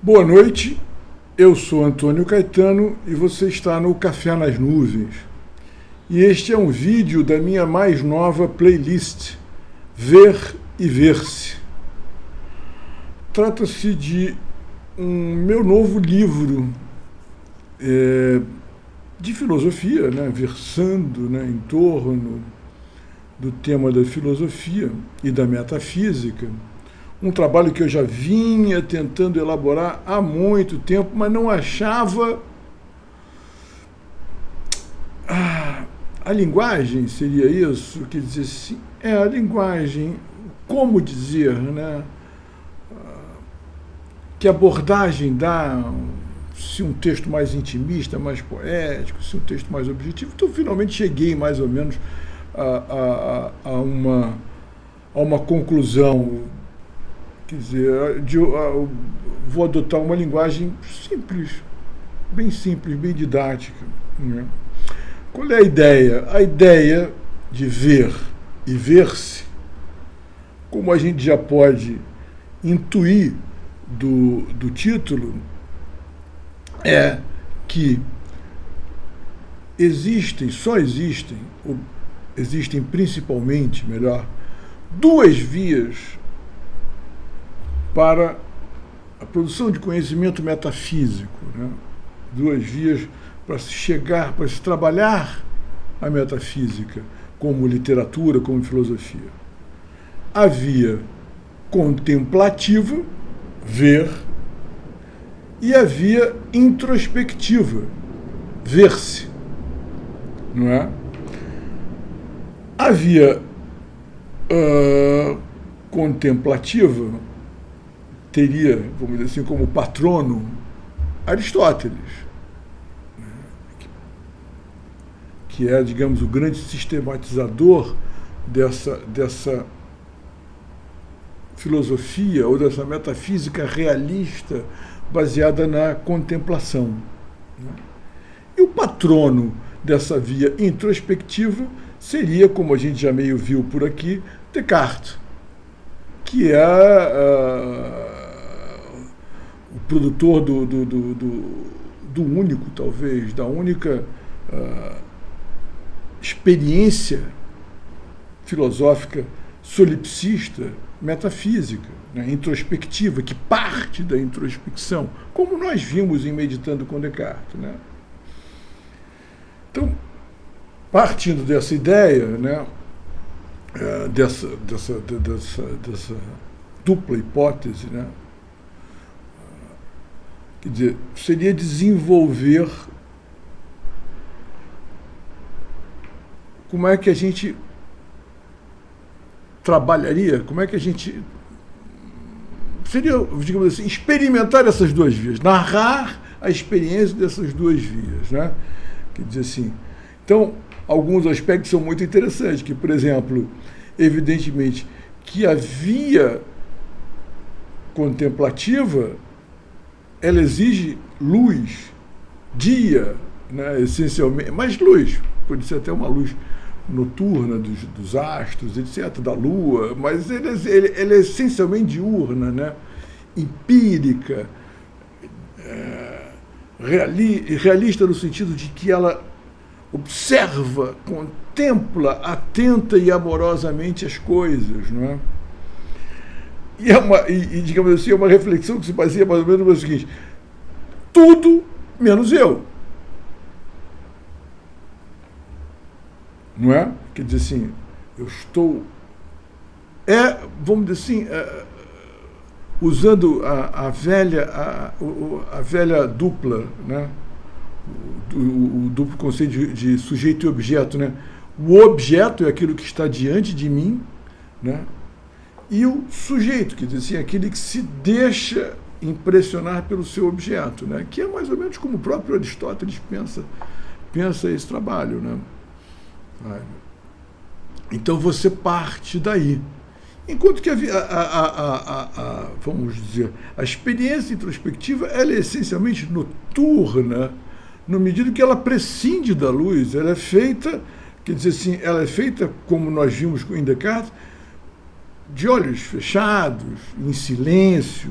Boa noite, eu sou Antônio Caetano e você está no Café nas Nuvens. E este é um vídeo da minha mais nova playlist, Ver e Ver-se. Trata-se de um meu novo livro de filosofia, né, versando, né, em torno do tema da filosofia e da metafísica. Um trabalho que eu já vinha tentando elaborar há muito tempo, mas não achava a linguagem, seria isso? Quer dizer, assim, a linguagem, como dizer, né? Que abordagem dá, se um texto mais intimista, mais poético, se um texto mais objetivo. Então, finalmente cheguei mais ou menos a uma conclusão. Quer dizer, vou adotar uma linguagem simples, bem didática. Né? Qual é a ideia? A ideia de ver e ver-se, como a gente já pode intuir do título, é que só existem principalmente, melhor, duas vias para a produção de conhecimento metafísico, né? Duas vias para se chegar, para se trabalhar a metafísica como literatura, como filosofia. A via contemplativa, ver, e a via introspectiva, ver-se, não é? A via contemplativa teria, vamos dizer assim, como patrono Aristóteles, que é, digamos, o grande sistematizador dessa filosofia ou dessa metafísica realista baseada na contemplação. E o patrono dessa via introspectiva seria, como a gente já meio viu por aqui, Descartes, que é o produtor do único, talvez, da única experiência filosófica solipsista, metafísica, né, introspectiva, que parte da introspecção, como nós vimos em Meditando com Descartes. Né? Então, partindo dessa ideia, né, dessa dupla hipótese, né, quer dizer, seria desenvolver como é que a gente trabalharia, como é que a gente seria, digamos assim, experimentar essas duas vias, narrar a experiência dessas duas vias, né? Quer dizer assim, então, alguns aspectos são muito interessantes, que, por exemplo, evidentemente, que a via contemplativa, ela exige luz, dia, né, essencialmente, mas luz, pode ser até uma luz noturna dos astros, etc., da lua, mas ele é essencialmente diurna, né, empírica, realista no sentido de que ela observa, contempla, atenta e amorosamente as coisas, não é? E digamos assim, é uma reflexão que se baseia mais ou menos no seguinte: tudo menos eu. Não é? Quer dizer assim, eu estou... vamos dizer assim, usando a velha dupla, né? O duplo conceito de sujeito e objeto, né? O objeto é aquilo que está diante de mim, né? E o sujeito, quer dizer assim, aquele que se deixa impressionar pelo seu objeto, né? Que é mais ou menos como o próprio Aristóteles pensa esse trabalho, né? Então você parte daí. Enquanto que vamos dizer, a experiência introspectiva, ela é essencialmente noturna, no medida que ela prescinde da luz, ela é feita, quer dizer assim, ela é feita, como nós vimos em Descartes, de olhos fechados, em silêncio,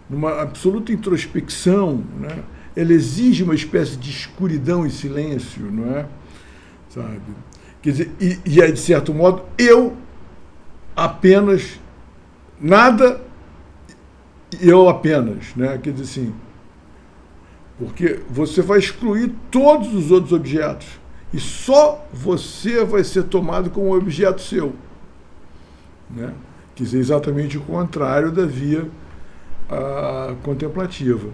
numa absoluta introspecção, né? Ela exige uma espécie de escuridão e silêncio, não é? Sabe? Quer dizer, e é, de certo modo, eu apenas, nada, eu apenas, né? Quer dizer assim, porque você vai excluir todos os outros objetos e só você vai ser tomado como um objeto seu, né? Quer dizer, exatamente o contrário da via contemplativa.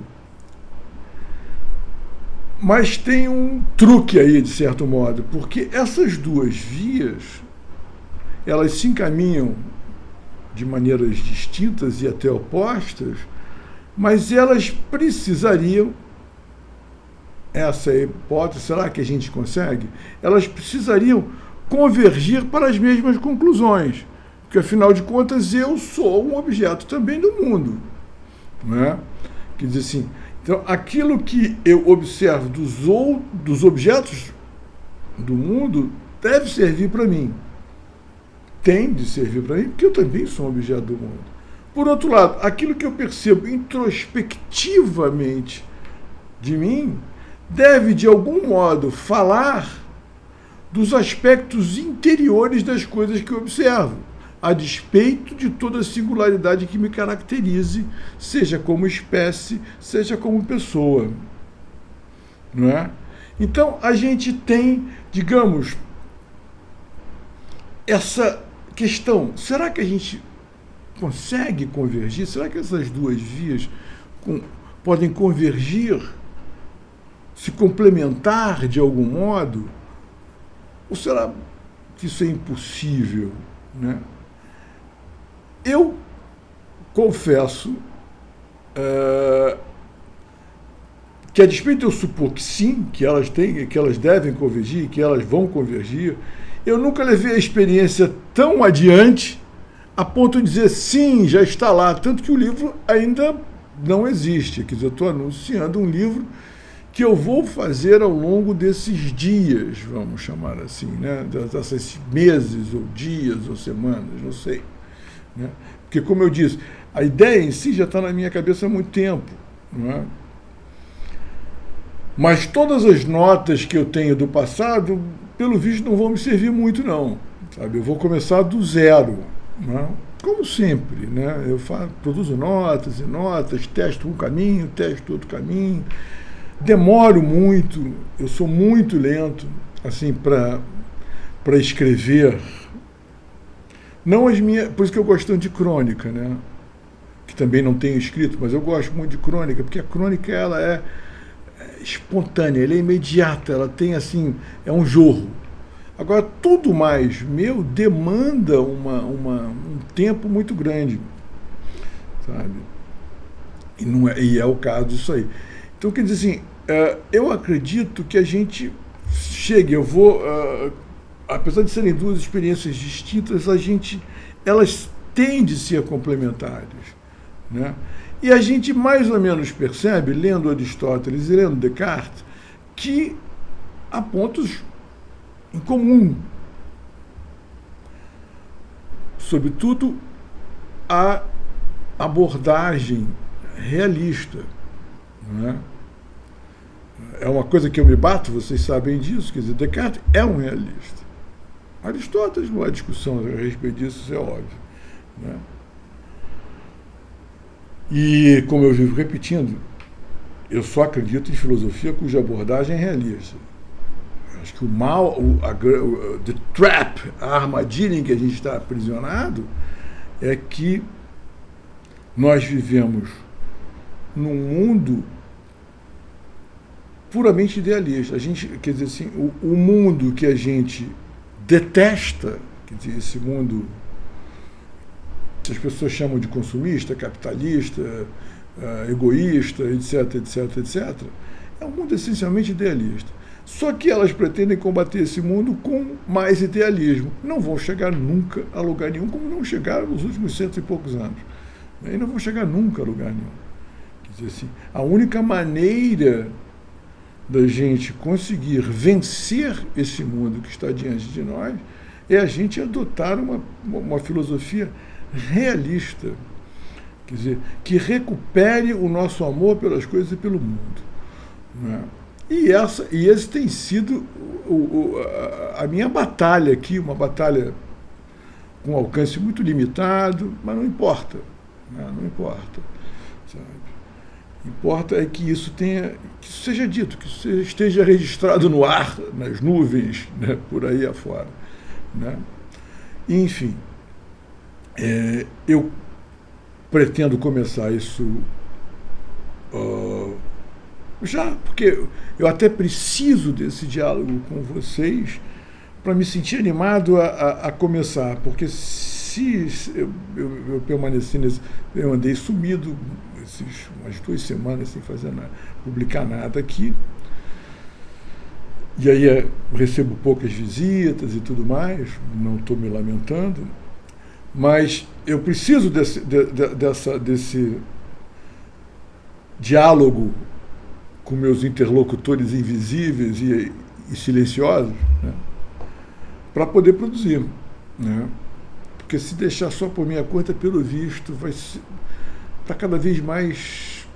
Mas tem um truque aí, de certo modo, porque essas duas vias, elas se encaminham de maneiras distintas e até opostas, mas elas precisariam, essa é a hipótese, será que a gente consegue? Elas precisariam convergir para as mesmas conclusões, porque, afinal de contas, eu sou um objeto também do mundo, não é? Quer dizer assim, então, aquilo que eu observo dos objetos do mundo deve servir para mim. Tem de servir para mim, porque eu também sou um objeto do mundo. Por outro lado, aquilo que eu percebo introspectivamente de mim deve, de algum modo, falar dos aspectos interiores das coisas que eu observo, a despeito de toda a singularidade que me caracterize, seja como espécie, seja como pessoa. Não é? Então, a gente tem, digamos, essa questão, será que a gente consegue convergir? Será que essas duas vias podem convergir, se complementar de algum modo? Ou será que isso é impossível, né? Eu confesso que, a despeito de eu supor que sim, que elas devem convergir, que elas vão convergir, eu nunca levei a experiência tão adiante a ponto de dizer sim, já está lá, tanto que o livro ainda não existe. Quer dizer, eu estou anunciando um livro que eu vou fazer ao longo desses dias, vamos chamar assim, né? Desses meses, ou dias, ou semanas, não sei. Né? Porque, como eu disse, a ideia em si já está na minha cabeça há muito tempo, não é? Mas todas as notas que eu tenho do passado, pelo visto, não vão me servir muito, não. Sabe? Eu vou começar do zero, não é? Como sempre, né? Eu produzo notas e notas, testo um caminho, testo outro caminho, demoro muito, eu sou muito lento assim, para escrever. Não as minhas, por isso que eu gosto tanto de crônica, né? Que também não tenho escrito, mas eu gosto muito de crônica, porque a crônica ela é espontânea, ela é imediata, ela tem assim, é um jorro. Agora, tudo mais meu demanda um tempo muito grande, sabe? E é o caso disso aí. Então, quer dizer assim, eu acredito que a gente chegue, apesar de serem duas experiências distintas, elas têm de ser complementares, né? E a gente mais ou menos percebe, lendo Aristóteles e lendo Descartes, que há pontos em comum. Sobretudo, a abordagem realista, né? É uma coisa que eu me bato, vocês sabem disso, quer dizer, Descartes é um realista. Aristóteles não há discussão a respeito disso, isso é óbvio, né? E, como eu vivo repetindo, eu só acredito em filosofia cuja abordagem é realista. Eu acho que o mal, the trap, a armadilha em que a gente está aprisionado, é que nós vivemos num mundo puramente idealista. A gente, quer dizer assim, o mundo que a gente detesta, quer dizer, esse mundo que as pessoas chamam de consumista, capitalista, egoísta, etc, etc, etc, é um mundo essencialmente idealista. Só que elas pretendem combater esse mundo com mais idealismo. Não vão chegar nunca a lugar nenhum, como não chegaram nos últimos 100 e poucos anos. E não vão chegar nunca a lugar nenhum. Quer dizer assim, a única maneira da gente conseguir vencer esse mundo que está diante de nós é a gente adotar uma filosofia realista. quer dizer, que recupere o nosso amor pelas coisas e pelo mundo. Né? E esse tem sido a minha batalha aqui, uma batalha com alcance muito limitado, mas não importa. Né? Não importa. Sabe? Importa é que isso seja dito, que isso esteja registrado no ar, nas nuvens, né? Por aí afora. Né? Enfim, eu pretendo começar isso já, porque eu até preciso desse diálogo com vocês para me sentir animado a começar, porque se eu permanecer eu andei sumido umas 2 semanas sem publicar nada aqui, e aí recebo poucas visitas e tudo mais, não estou me lamentando, mas eu preciso desse diálogo com meus interlocutores invisíveis e silenciosos, né, para poder produzir. Né? Porque se deixar só por minha conta, pelo visto, vai estar cada vez mais...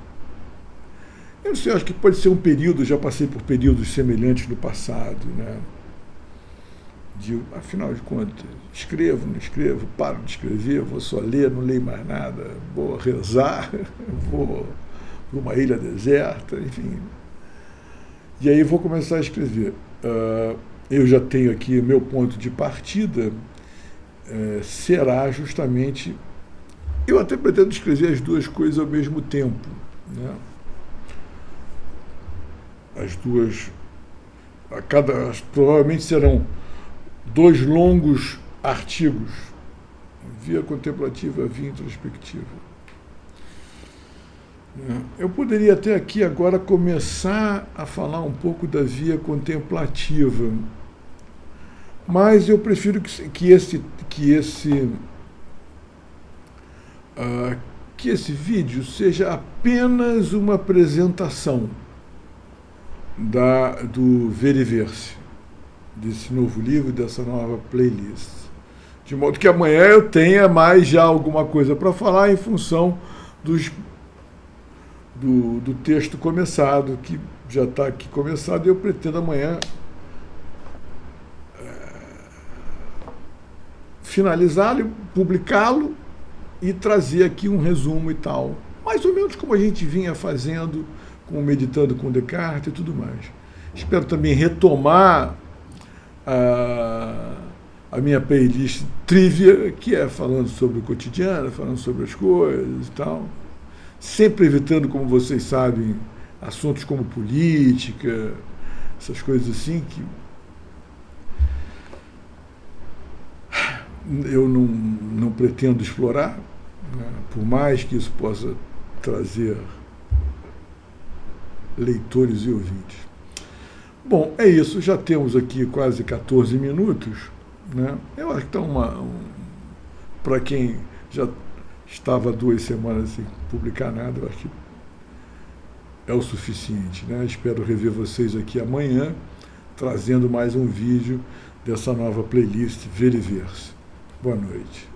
Eu não sei, acho que pode ser um período, já passei por períodos semelhantes no passado, né? Afinal de contas, escrevo, não escrevo, paro de escrever, vou só ler, não leio mais nada, vou rezar, vou para uma ilha deserta, enfim. E aí vou começar a escrever. Eu já tenho aqui, meu ponto de partida será justamente... Eu até pretendo escrever as 2 coisas ao mesmo tempo, né? As 2... provavelmente serão 2 longos artigos, via contemplativa, via introspectiva. Eu poderia até aqui agora começar a falar um pouco da via contemplativa, mas eu prefiro que esse vídeo seja apenas uma apresentação do Veriverse, desse novo livro, dessa nova playlist. De modo que amanhã eu tenha mais já alguma coisa para falar em função do texto começado, que já está aqui começado, e eu pretendo amanhã finalizá-lo, publicá-lo e trazer aqui um resumo e tal. Mais ou menos como a gente vinha fazendo, meditando com Descartes e tudo mais. Espero também retomar a minha playlist trivia, que é falando sobre o cotidiano, falando sobre as coisas e tal. Sempre evitando, como vocês sabem, assuntos como política, essas coisas assim que eu não pretendo explorar, né? Por mais que isso possa trazer leitores e ouvintes. Bom, é isso, já temos aqui quase 14 minutos, né? Eu acho que está para quem já estava 2 semanas sem publicar nada, eu acho que é o suficiente, né? Espero rever vocês aqui amanhã, trazendo mais um vídeo dessa nova playlist Veriverse. Boa noite.